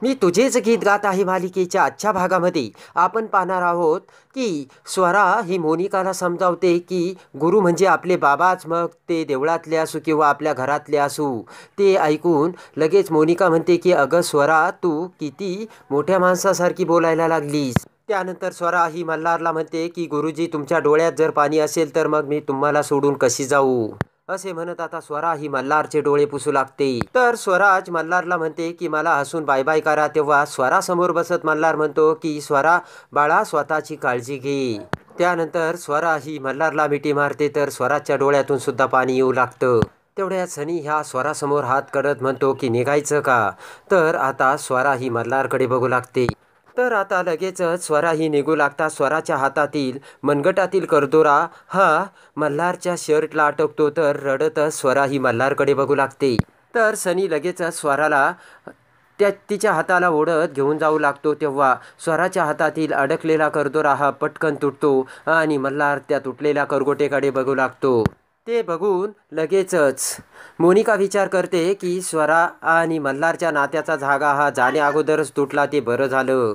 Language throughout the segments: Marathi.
मी तुझेच गीत गात आहे मालिकेच्या आजच्या भागामध्ये आपण पाहणार आहोत की स्वरा ही मोनिकाला समजावते की गुरु म्हणजे आपले बाबाच, मग ते देवळातले असू किंवा आपल्या घरातले असू. ते ऐकून लगेच मोनिका म्हणते की अगं स्वरा, तू किती मोठ्या माणसासारखी बोलायला लागलीस. त्यानंतर स्वरा ही मल्हारला म्हणते की गुरुजी, तुमच्या डोळ्यात जर पाणी असेल तर मग मी तुम्हाला सोडून कशी जाऊ. असे म्हणत आता स्वरा ही मल्हारचे डोळे पुसू लागते. तर स्वराज मल्हारला म्हणते की मला हसून बाय बाय करा. तेव्हा स्वरा समोर बसत मल्हार म्हणतो की स्वरा बाळा, स्वतःची काळजी घे. त्यानंतर स्वरा ही मल्हारला मिठी मारते तर स्वराच्या डोळ्यातून सुद्धा पाणी येऊ लागतं. तेवढ्यात सनी ह्या स्वरासमोर हात करत म्हणतो की निघायचं का. तर आता स्वरा ही मल्हारकडे बघू लागते. तर आता लगेचच स्वरा ही निघू लागता. स्वराच्या हातातील मनगटातील करदोरा हा मल्हारच्या शर्टला अटकतो. तर रडतच स्वरा ही मल्हारकडे बघू लागते. तर सनी लगेचच स्वराला तिच्या हाताला ओढत घेऊन जाऊ लागतो. तेव्हा स्वराच्या हातातील अडकलेला करदोरा हा पटकन तुटतो आणि मल्हार त्या तुटलेल्या करगोटेकडे बघू लागतो. ते बघून लगेचच मोनिका विचार करते की स्वरा आणि मल्हारच्या नात्याचा धागा हा जाण्या अगोदरच तुटला, ते बरं झालं.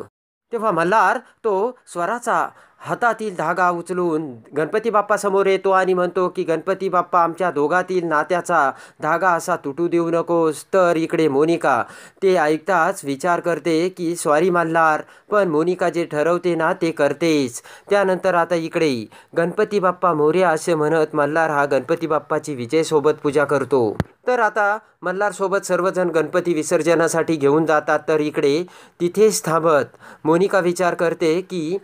तेव्हा मल्हार तो स्वराचा हातातील धागा उचलून गणपती बाप्पा समोर येतो आणि म्हणतो की गणपती बाप्पा, आमच्या दोघातील नात्याचा धागा असा तुटू देऊ नकोस. तर इकडे मोनिका ते ऐकताच विचार करते की सॉरी मल्हार, पण मोनिका जे ठरवते ना ते करतेच. त्यानंतर आता इकडे गणपती बाप्पा मोरया असे म्हणत मल्हार हा गणपती बाप्पाची विजयसोबत पूजा करतो. तर आता मल्हार सोबत सर्वजण गणपती विसर्जनासाठी घेऊन जातात. तर इकडे तिथेच थांबत मोनिका विचार करते की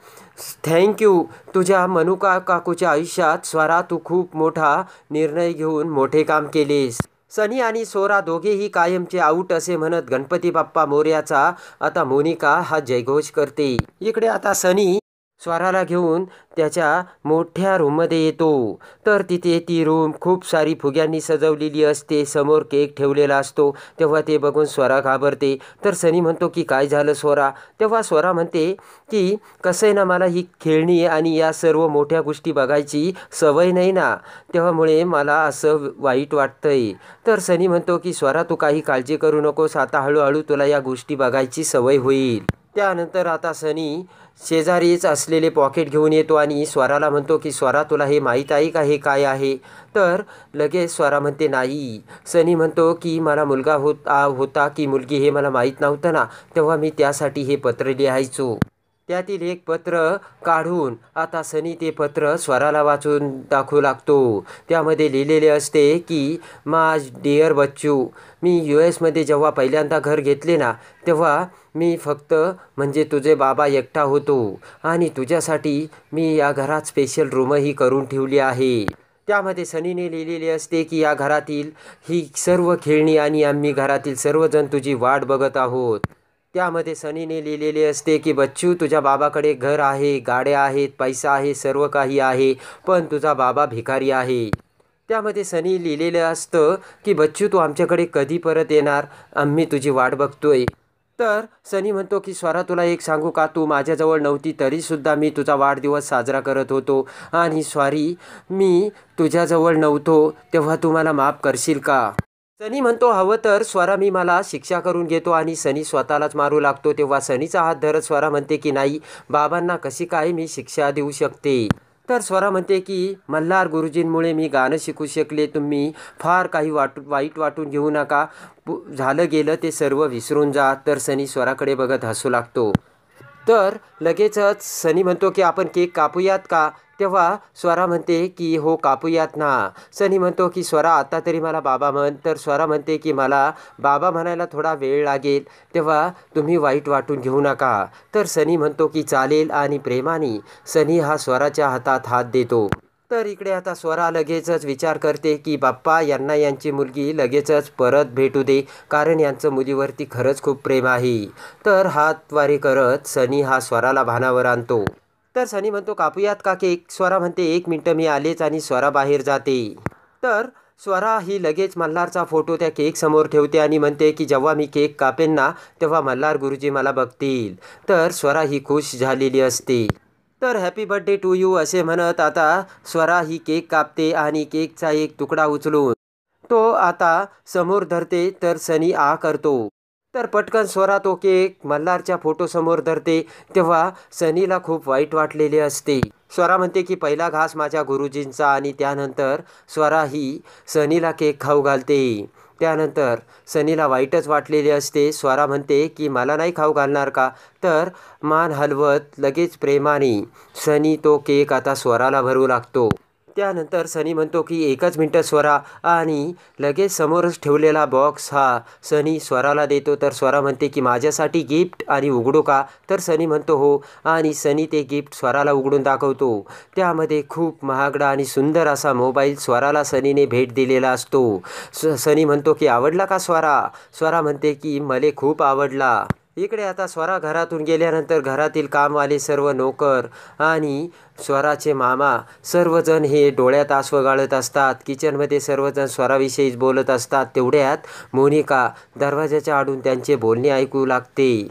थँक्यू, तुझ्या मनुका काकूच्या आयुष्यात स्वरा तू खूप मोठा निर्णय घेऊन मोठे काम केलेस. सनी आणि सोरा दोघेही कायमचे आऊट असे म्हणत गणपती बाप्पा मोरयाचा आता मोनिका हा जयघोष करते. इकडे आता सनी स्वराला घेऊन त्याच्या मोठ्या रूममध्ये येतो. तर तिथे ती रूम खूप सारी फुग्यांनी सजवलेली असते. समोर केक ठेवलेला असतो. तेव्हा ते बघून स्वरा घाबरते. तर सनी म्हणतो की काय झालं स्वरा. तेव्हा स्वरा म्हणते की कसं आहे ना, मला ही खेळणी आणि या सर्व मोठ्या गोष्टी बघायची सवय नाही ना, तेव्हामुळे मला असं वाईट वाटतंय. तर सनी म्हणतो की स्वरा, तू काही काळजी करू नकोस, आता हळूहळू तुला या गोष्टी बघायची सवय होईल. त्यानंतर आता सनी शेजारीच असलेले पॉकेट घेऊन येतो आणि स्वराला म्हणतो की स्वरा, तुला हे माहीत आहे का हे काय आहे. तर लगेच स्वरा म्हणते नाही. सनी म्हणतो की मला मुलगा होता की मुलगी हे मला माहीत नव्हतं ना, तेव्हा मी त्यासाठी हे पत्र लिहायचो. त्यातील एक पत्र काढून आता सनी ते पत्र स्वराला वाचून दाखवू लागतो. त्यामध्ये लिहिलेले असते की माय डिअर बच्चू, मी US मध्ये जेव्हा पहिल्यांदा घर घेतले ना, तेव्हा मी फक्त म्हणजे तुझे बाबा एकटा होतो आणि तुझ्यासाठी मी या घरात स्पेशल रूमही करून ठेवली आहे. त्यामध्ये सनीने लिहिलेले असते की या घरातील ही सर्व खेळणी आणि आम्ही घरातील सर्वजण तुझी वाट बघत आहोत. त्यामध्ये सनीने लिहिलेले असते की बच्चू, तुझ्या बाबाकडे घर आहे, गाड्या आहेत, पैसा आहे, सर्व काही आहे, पण तुझा बाबा भिकारी आहे. त्यामध्ये सनी लिहिलेलं असतं की बच्चू, तू आमच्याकडे कधी परत येणार, आम्ही तुझी वाट बघतोय. तर सनी म्हणतो की स्वरा, तुला एक सांगू का, तू माझ्याजवळ नव्हती तरीसुद्धा मी तुझा वाढदिवस साजरा करत होतो आणि सॉरी, मी तुझ्याजवळ नव्हतो तेव्हा तू मला माफ करशील का. सनी म्हणतो हवं तर स्वरा, मी मला शिक्षा करून घेतो आणि सनी स्वतःलाच मारू लागतो. तेव्हा सनीचा हात धरत स्वरा म्हणते की नाही, बाबांना कशी काय मी शिक्षा देऊ शकते. तर स्वरा म्हणते की मल्हार गुरुजींमुळे मी गाणं शिकू शकले, तुम्ही फार काही वाईट वाटून घेऊ नका, झालं गेलं ते सर्व विसरून जा. तर सनी स्वराकडे बघत हसू लागतो. तर लगेचच सनी म्हणतो की आपण केक कापूयात का. तेव्हा स्वरा म्हणते की हो कापूयात ना. सनी म्हणतो की स्वरा, आता तरी मला बाबा म्हण. तर स्वरा म्हणते की मला बाबा म्हणायला थोडा वेळ लागेल, तेव्हा तुम्ही वाईट वाटून घेऊ नका. तर सनी म्हणतो की चालेल आणि प्रेमाने सनी हा स्वराच्या हातात हात देतो. तर इकडे आता स्वरा लगेचच विचार करते की बाप्पा यांना यांची मुलगी लगेचच परत भेटू दे, कारण यांचं मुलीवरती खरंच खूप प्रेम आहे. तर हातवारे करत सनी हा स्वराला भानावर आणतो. तर सनी म्हणतो कापूयात का केक. स्वरा म्हणते 1 मिनिट मी आलेच आणि स्वरा बाहेर जाते. तर स्वरा ही लगेच मल्हारचा फोटो त्या केक समोर ठेवते आणि म्हणते की जेव्हा मी केक कापेन ना, तेव्हा मल्हार गुरुजी मला बघतील. तर स्वरा ही खुश झालेली असते. तर हॅपी बर्थडे टू यू असे म्हणत आता स्वरा ही केक कापते आणि केकचा एक तुकडा उचलून तो आता समोर धरते. तर सनी करतो. तर पटकन स्वरा तो केक मल्हारच्या फोटोसमोर धरते. तेव्हा सनीला खूप वाईट वाटलेले असते. स्वरा म्हणते की पहिला घास माझ्या गुरुजींचा आणि त्यानंतर स्वरा ही सनीला केक खाऊ घालते. त्यानंतर सनीला वाईटच वाटलेले असते. स्वरा म्हणते की मला नाही खाऊ घालणार का? तर मान हलवत लगेच प्रेमाने सनी तो केक आता स्वराला भरू लागतो. त्यानंतर सनी म्हणतो की एकच मिनटं स्वरा, आणि लगेच समोरच ठेवलेला बॉक्स हा सनी स्वराला देतो. तर स्वरा म्हणते की माझ्यासाठी गिफ्ट आणि उघडू का? तर सनी म्हणतो हो, आणि सनी ते गिफ्ट स्वराला उघडून दाखवतो. त्यामध्ये खूप महागडा आणि सुंदर असा मोबाईल स्वराला सनीने भेट दिलेला असतो. सनी म्हणतो की आवडला का स्वरा? स्वरा म्हणते की मले खूप आवडला. इकडे आता स्वरा घरातून गेल्यानंतर घरातील कामवाले सर्व नोकर आणि स्वराचे मामा सर्वजण हे डोळ्यात आसवं गाळत असतात. किचनमध्ये सर्वजण स्वराविषयीच बोलत असतात. तेवढ्यात मोनिका दरवाजाच्या आडून त्यांचे बोलणे ऐकू लागते.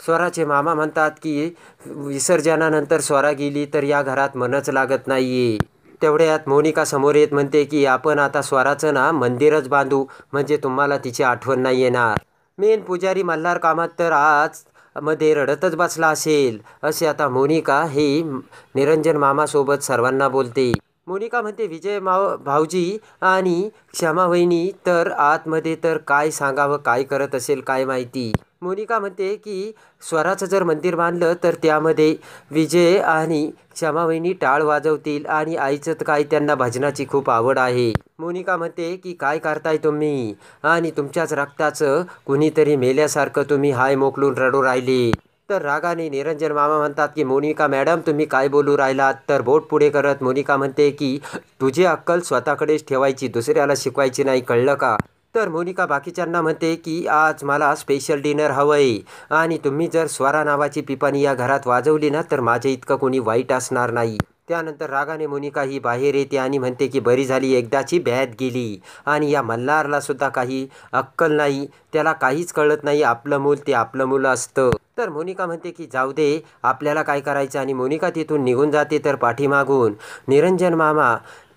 स्वराचे मामा म्हणतात की विसर्जनानंतर स्वरा गेली तर या घरात मनच लागत नाहीये. तेवढ्यात मोनिका समोर येत म्हणते की आपण आता स्वराचं ना मंदिरच बांधू, म्हणजे तुम्हाला तिची आठवण नाही येणार. मेन पुजारी मल्हार कामात तर आज मध्ये रडतच बसला असेल, असे आता मोनिका हे निरंजन मामासोबत सर्वांना बोलते. मोनिका म्हणते विजय भाऊजी आणि क्षमा वहिनी तर आतमध्ये तर काय सांगावं, काय करत असेल काय माहिती. मोनिका म्हणते की स्वराचं जर मंदिर बांधलं तर त्यामध्ये विजय आणि क्षमा वहिनी टाळ वाजवतील, आणि आईचं तर काय, त्यांना भजनाची खूप आवड आहे. मोनिका म्हणते की काय करताय तुम्ही, आणि तुमच्याच रक्ताचं कुणीतरी मेल्यासारखं तुम्ही हाय मोकलून रडू राहिले. तर रागाने निरंजन मामा म्हणतात की मोनिका मॅडम तुम्ही काय बोलू राहिलात. तर बोट पुढे करत मोनिका म्हणते की तुझी अक्कल स्वतःकडेच ठेवायची, दुसऱ्याला शिकवायची नाही, कळलं का? तर मोनिका बाकीच्यांना म्हणते की आज मला स्पेशल डिनर हवंय, आणि तुम्ही जर स्वरा नावाची पिपाणी या घरात वाजवली ना तर माझे इतकं कोणी वाईट असणार नाही. त्यानंतर रागाने मोनिका ही बाहेर येते आणि म्हणते की बरी झाली एकदाची बॅद गेली, आणि या मल्हारला सुद्धा काही अक्कल नाही, त्याला काहीच कळत नाही, आपलं मूल ते आपलं मूल असतं. तर मोनिका म्हणते की जाऊ दे आपल्याला काय करायचं, आणि मोनिका तिथून निघून जाते. तर पाठीमागून निरंजन मामा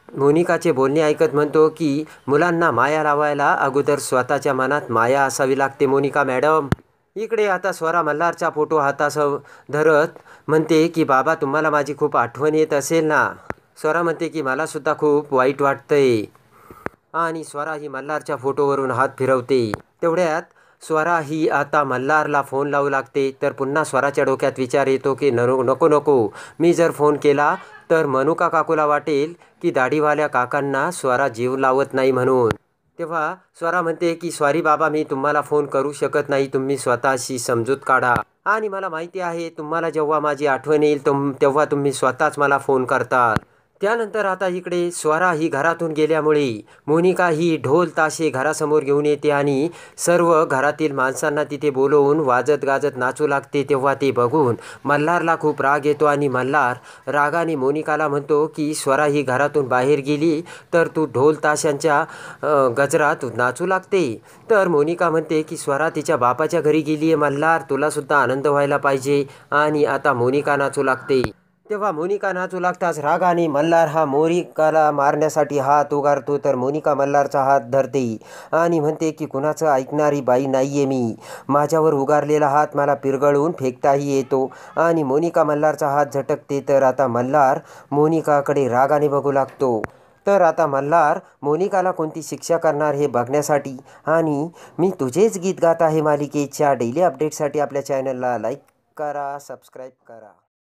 मोनिकाचे बोलणे ऐकत म्हणतो की मुलांना माया लावायला अगोदर स्वतःच्या मनात माया असावी लागते मोनिका मॅडम. इकडे आता स्वरा मल्हारचा फोटो हातास धरत म्हणते की बाबा तुम्हाला माझी खूप आठवण येत असेल ना. स्वरा म्हणते की मला सुद्धा खूप वाईट वाटतंय, आणि स्वरा ही मल्हारच्या फोटोवरून हात फिरवते. तेवढ्यात स्वरा ही आता मल्हारला फोन लावू लागते. तर पुन्हा स्वराच्या डोक्यात विचार येतो की नको नको, मी जर फोन केला तर मनुका काकूला वाटेल की दाढीवाल्या काकांना स्वरा जीव लावत नाही म्हणून. तेव्हा स्वरा म्हणते की सॉरी बाबा मी तुम्हाला फोन करू शकत नाही, तुम्ही स्वतःशी समजूत काढा, आणि मला माहिती आहे तुम्हाला जेव्हा माझी आठवण येईल तेव्हा तुम्ही स्वतःच मला फोन करता. त्यानंतर आता इकडे स्वरा ही घरातून गेल्यामुळे मोनिका ही ढोल ताशे घरासमोर घेऊन येते आणि सर्व घरातील माणसांना तिथे बोलवून वाजत गाजत नाचू लागते. तेव्हा ते बघून मल्हारला खूप राग येतो, आणि मल्हार रागाने मोनिकाला म्हणतो की स्वरा ही घरातून बाहेर गेली तर तू ढोल ताशांच्या गजरात नाचू लागते. तर मोनिका म्हणते की स्वरा तिच्या बापाच्या घरी गेली आहे मल्हार, तुलासुद्धा आनंद व्हायला पाहिजे, आणि आता मोनिका नाचू लागते. तेव्हा मोनिका नाचू लागताच रागाने मल्हार हा मोनिकाला मारण्यासाठी हात उगारतो. तर मोनिका मल्हारचा हात धरते आणि म्हणते की कुणाचं ऐकणारी बाई नाहीये मी, माझ्यावर उगारलेला हात मला पिरगळून फेकताही येतो, आणि मोनिका मल्हारचा हात झटकते. तर आता मल्हार मोनिकाकडे रागाने बघू लागतो. तर आता मल्हार मोनिकाला कोणती शिक्षा करणार हे बघण्यासाठी आणि मी तुझेच गीत गात आहे मालिकेच्या डेली अपडेटसाठी आपल्या चॅनलला लाईक करा, सबस्क्राईब करा.